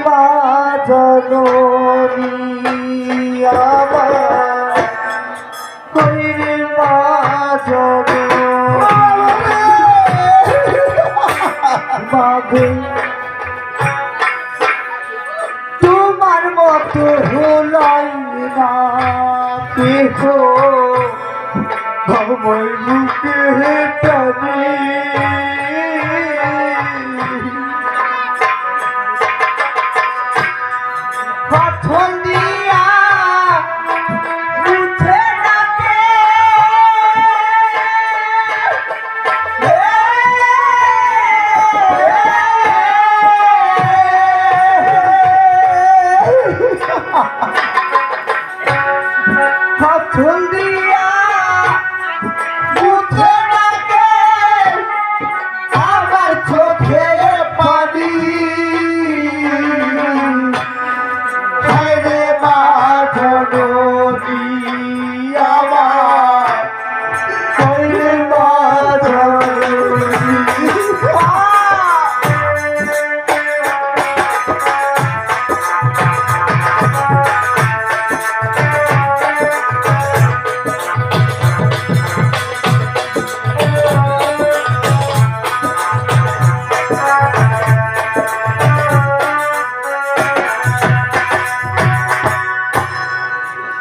মা জননী আমার কইরে মা জননী তোমার মতো হলাই না কেহ আমার বুকে টানে পাথর দিয়া মুছে ডাকে পাথর দিয়া মুছে ডাকে আমার চোখে পানি রে মা জননী আমার রে মা জননী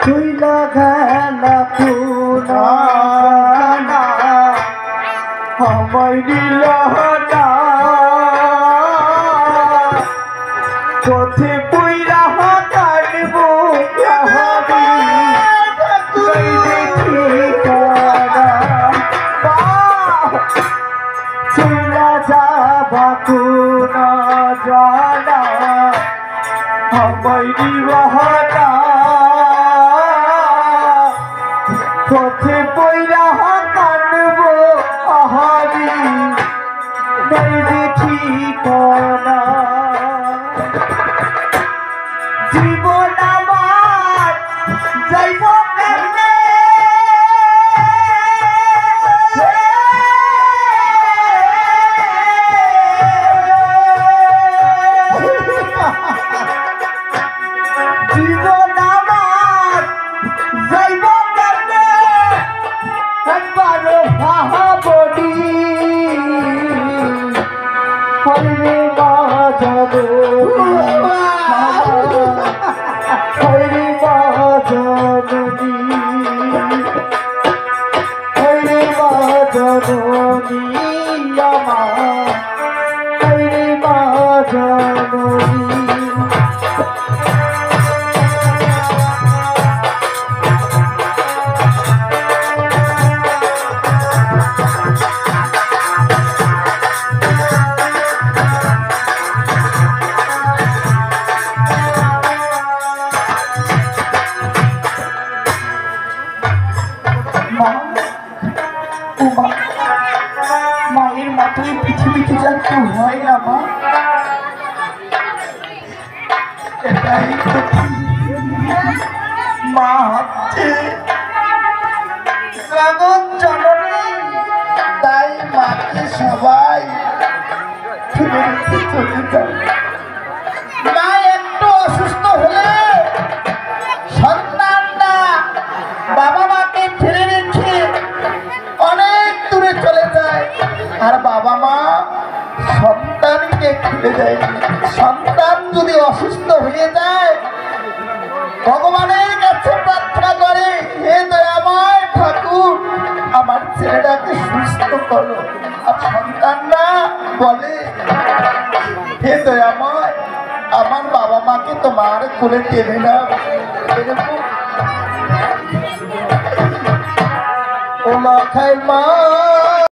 তুই লাগালা পুনা আমায় দিল না পথে পুইরা কাটবো চুলা যাবা কুনা জানা আমায় দিল না পথে পইরা কাটব আহারি নাই দেখি কনা জীবন আমার যাইব কেমনে জীবন আমার যাইব একবারে ভাবনি হরে মা জননী হরে মা জননী হরে মা জননী আমার হরে মা জননী মায়ের মতোই পৃথিবীতে যার কেউ হয় না মা এটাই মা হচ্ছে জগৎ জননী তাই মাকে সবাই চলে যায় মা একটু অসুস্থ হলে সন্তানটা বাবা মাকে ফেলে রেখে অনেক দূরে চলে যায় আর বাবা মা সন্তানকে ফেলে যায় সন্তান যদি অসুস্থ হয়ে যায় ভগবানের কাছে প্রার্থনা করে হে দয়াময় ঠাকুর আমার ছেলেটাকে সুস্থ করো আর সন্তানরা বলে হে দয়াময় আমার বাবা মাকে তোমার কোলে টেনে নাও এরকম ও মা খাই মা